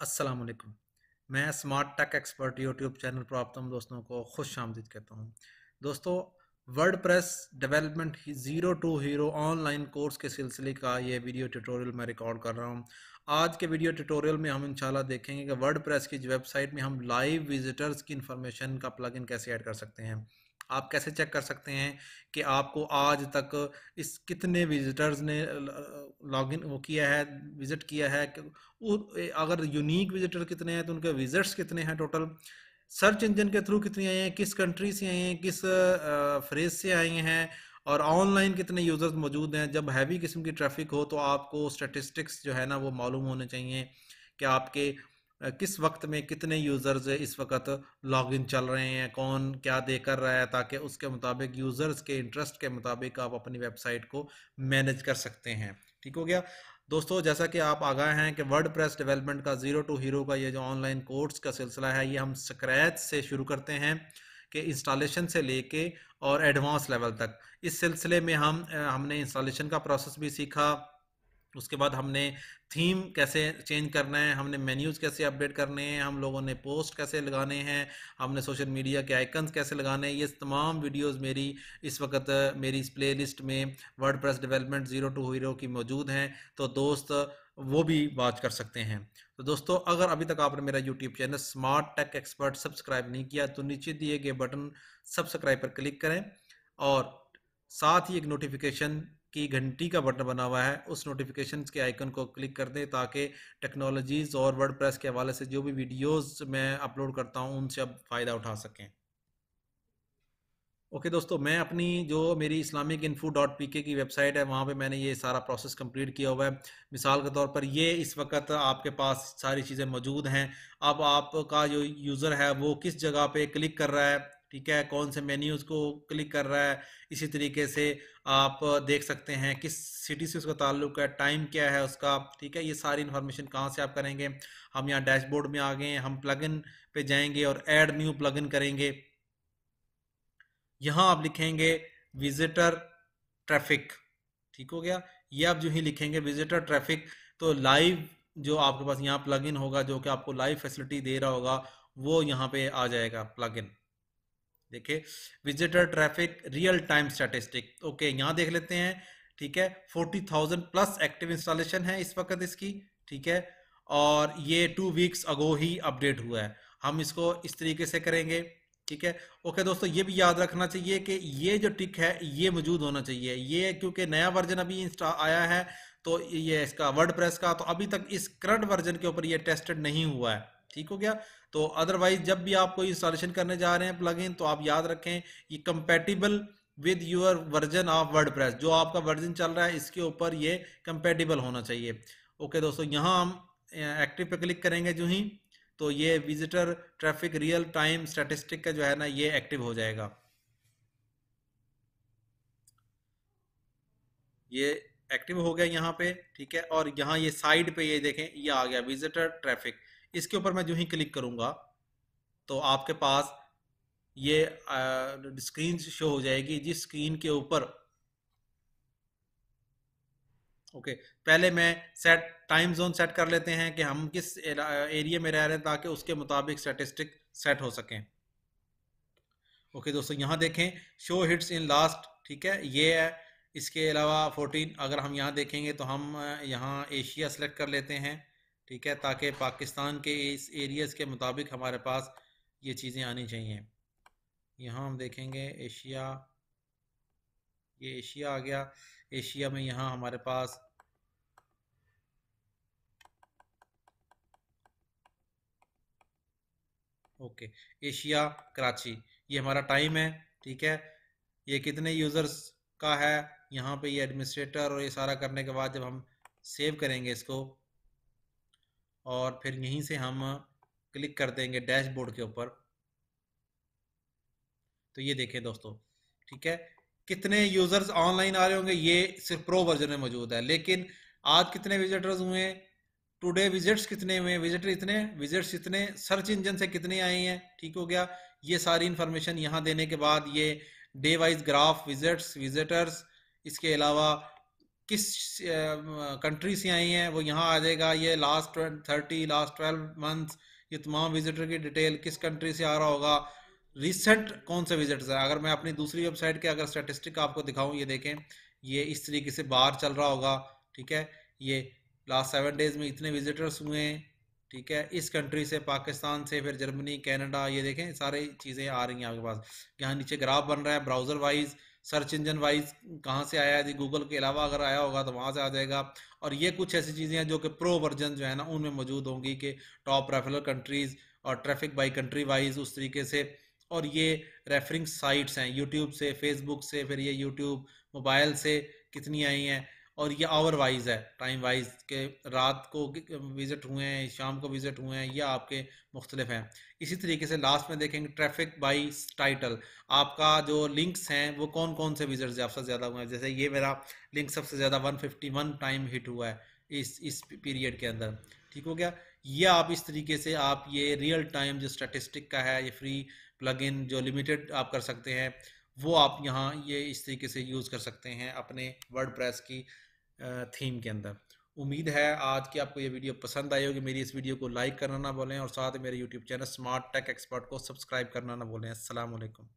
अस्सलाम वालेकुम। मैं smart tech expert YouTube channel पर आप तमाम दोस्तों को खुश आमदीद कहता हूँ। दोस्तों, WordPress development zero to hero online course के सिलसिले का ये वीडियो ट्यूटोरियल मैं रिकॉर्ड कर रहा हूँ। आज के वीडियो ट्यूटोरियल में हम इंशाल्लाह देखेंगे कि वर्डप्रेस की वेबसाइट में हम लाइव विजिटर्स की इंफॉर्मेशन का प्लगइन कैसे ऐड कर सकते हैं। आप कैसे चेक कर सकते हैं कि आपको आज तक इस कितने विजिटर्स ने लॉगिन वो किया है, विजिट किया है। अगर यूनिक विजिटर कितने हैं तो उनके विजिट्स कितने हैं टोटल, सर्च इंजन के थ्रू कितनी आए हैं, किस कंट्री से आए हैं, किस फ्रेज से आए हैं, और ऑनलाइन कितने यूजर्स मौजूद हैं। जब हैवी किस्म की ट्रैफिक हो तो आपको स्टेटिस्टिक्स जो है ना वो मालूम होने चाहिए कि आपके किस वक्त में कितने यूज़र्स इस वक्त लॉगिन चल रहे हैं, कौन क्या दे कर रहा है, ताकि उसके मुताबिक यूज़र्स के इंटरेस्ट के मुताबिक आप अपनी वेबसाइट को मैनेज कर सकते हैं। ठीक हो गया दोस्तों। जैसा कि आप आगाह हैं कि वर्डप्रेस डेवलपमेंट का ज़ीरो टू हीरो का ये जो ऑनलाइन कोर्स का सिलसिला है, ये हम स्क्रैच से शुरू करते हैं कि इंस्टॉलेशन से लेके और एडवांस लेवल तक। इस सिलसिले में हमने इंस्टॉलेशन का प्रोसेस भी सीखा। उसके बाद हमने थीम कैसे चेंज करना है, हमने मेन्यूज़ कैसे अपडेट करने हैं, हम लोगों ने पोस्ट कैसे लगाने हैं, हमने सोशल मीडिया के आइकन्स कैसे लगाने हैं। ये तमाम वीडियोस मेरी इस वक्त मेरी इस प्लेलिस्ट में WordPress development zero to hero की मौजूद हैं, तो दोस्त वो भी वॉच कर सकते हैं। तो दोस्तों, अगर अभी तक आपने मेरा YouTube channel smart tech expert subscribe नहीं किया तो नीचे दिए गए बटन सब्सक्राइब पर क्लिक करें, और साथ ही एक नोटिफिकेशन की घंटी का बटन बना हुआ है, उस नोटिफिकेशन के आइकन को क्लिक कर दें ताकि टेक्नोलॉजीज़ और वर्डप्रेस के हवाले से जो भी वीडियोस मैं अपलोड करता हूं उनसे आप फ़ायदा उठा सकें। ओके दोस्तों, मैं अपनी जो मेरी इस्लामिक इन्फो डॉट पी के की वेबसाइट है वहाँ पे मैंने ये सारा प्रोसेस कंप्लीट किया हुआ है। मिसाल के तौर पर ये इस वक्त आपके पास सारी चीज़ें मौजूद हैं। अब आपका जो यूज़र है वो किस जगह पे क्लिक कर रहा है, ठीक है, कौन से मेन्यूज़ को क्लिक कर रहा है, इसी तरीके से आप देख सकते हैं किस सिटी से उसका ताल्लुक है, टाइम क्या है उसका, ठीक है। ये सारी इन्फॉर्मेशन कहाँ से आप करेंगे। हम यहाँ डैशबोर्ड में आ गए हैं, हम प्लगइन पे जाएंगे और ऐड न्यू प्लगइन करेंगे। यहाँ आप लिखेंगे विजिटर ट्रैफिक, ठीक हो गया। ये आप जो ही लिखेंगे विजिटर ट्रैफिक, तो लाइव जो आपके पास यहाँ प्लगइन होगा जो कि आपको लाइव फैसिलिटी दे रहा होगा वो यहाँ पे आ जाएगा प्लगइन। देखिए, visitor traffic real time statistic, okay, यहाँ देख लेते हैं। ठीक है, 40,000 प्लस एक्टिव इंस्टॉलेशन है इस वक्त इसकी, ठीक है, और ये 2 वीक्स अगो ही अपडेट हुआ है। हम इसको इस तरीके से करेंगे, ठीक है। ओके दोस्तों, ये भी याद रखना चाहिए कि ये जो टिक है ये मौजूद होना चाहिए, ये क्योंकि नया वर्जन अभी इंस्टा आया है, तो ये इसका वर्डप्रेस का, तो अभी तक इस करंट वर्जन के ऊपर ये टेस्टेड नहीं हुआ है। ठीक हो गया। तो अदरवाइज जब भी आप कोई इंस्टॉलेशन करने जा रहे हैं प्लगइन, तो आप याद रखें ये compatible with your version of WordPress, जो आपका वर्जन चल रहा है इसके ऊपर ये कंपेटिबल होना चाहिए। ओके दोस्तों, यहाँ हम एक्टिव पे क्लिक करेंगे जो ही, तो ये visitor traffic real time statistic का जो है ना ये एक्टिव हो जाएगा। ये एक्टिव हो गया यहाँ पे, ठीक है। और यहाँ ये साइड पे ये देखें, ये आ गया विजिटर ट्रैफिक। इसके ऊपर मैं जो ही क्लिक करूंगा तो आपके पास ये स्क्रीन शो हो जाएगी, जिस स्क्रीन के ऊपर, ओके, पहले मैं सेट टाइम जोन सेट कर लेते हैं कि हम किस एरिया में रह रहे हैं ताकि उसके मुताबिक स्टैटिस्टिक सेट हो सकें। ओके दोस्तों, यहाँ देखें शो हिट्स इन लास्ट, ठीक है, ये है। इसके अलावा 14, अगर हम यहाँ देखेंगे तो हम यहाँ एशिया सेलेक्ट कर लेते हैं, ठीक है, ताकि पाकिस्तान के इस एरियाज़ के मुताबिक हमारे पास ये चीज़ें आनी चाहिए। यहाँ हम देखेंगे एशिया, ये एशिया आ गया। एशिया में यहाँ हमारे पास, ओके, एशिया कराची, ये हमारा टाइम है, ठीक है। ये कितने यूज़र्स का है, यहाँ पे ये एडमिनिस्ट्रेटर और ये सारा करने के बाद जब हम सेव करेंगे इसको, और फिर यहीं से हम क्लिक कर देंगे डैशबोर्ड के ऊपर, तो ये देखें दोस्तों, ठीक है, कितने यूज़र्स ऑनलाइन आ रहे होंगे। ये सिर्फ प्रो वर्जन में मौजूद है, लेकिन आज कितने विजिटर्स हुए, टुडे विजिट्स कितने हुए, विजिटर इतने, विजिट्स इतने, सर्च इंजन से कितने आए हैं, ठीक हो गया। ये सारी इन्फॉर्मेशन यहाँ देने के बाद ये day wise graph, visits, visitors, इसके अलावा किस कंट्री से आई हैं वो यहाँ आ जाएगा। ये लास्ट 12 मंथ्स, ये तमाम विजिटर की डिटेल, किस कंट्री से आ रहा होगा, रिसेंट कौन से विजिटर्स है। अगर मैं अपनी दूसरी वेबसाइट के अगर स्टैटिस्टिक आपको दिखाऊं, ये देखें, ये इस तरीके से बाहर चल रहा होगा, ठीक है। ये लास्ट 7 डेज में इतने विजिटर्स हुए हैं, ठीक है, इस कंट्री से, पाकिस्तान से, फिर जर्मनी, कनाडा, ये देखें सारी चीज़ें आ रही हैं आपके पास। यहाँ नीचे ग्राफ बन रहा है browser wise, search engine wise कहाँ से आया है जी, गूगल के अलावा अगर आया होगा तो वहाँ से आ जाएगा। और ये कुछ ऐसी चीज़ें हैं जो कि प्रो वर्जन जो है ना उनमें मौजूद होंगी, कि टॉप रेफरल कंट्रीज़ और ट्रैफिक बाई कंट्री वाइज उस तरीके से। और ये रेफरिंग साइट्स हैं यूट्यूब से, फेसबुक से, फिर ये यूट्यूब मोबाइल से कितनी आई हैं। और ये आवर वाइज है, टाइम वाइज के रात को विज़िट हुए हैं, शाम को विज़िट हुए हैं, ये आपके मुख्तलिफ हैं। इसी तरीके से लास्ट में देखेंगे ट्रैफिक बाई टाइटल, आपका जो लिंक्स हैं वो कौन कौन से विजिट सबसे ज़्यादा हुए हैं। जैसे ये मेरा लिंक सबसे ज़्यादा 151 टाइम हिट हुआ है इस पीरियड के अंदर, ठीक हो गया। ये आप इस तरीके से आप ये रियल टाइम जो स्टैटिस्टिक का है, ये फ्री प्लगइन जो लिमिटेड आप कर सकते हैं, वो आप यहाँ ये इस तरीके से यूज़ कर सकते हैं अपने वर्डप्रेस की थीम के अंदर। उम्मीद है आज की आपको ये वीडियो पसंद आई होगी। मेरी इस वीडियो को लाइक करना ना भूलें और साथ ही मेरे YouTube channel smart tech expert को सब्सक्राइब करना ना भूलें। अस्सलाम वालेकुम।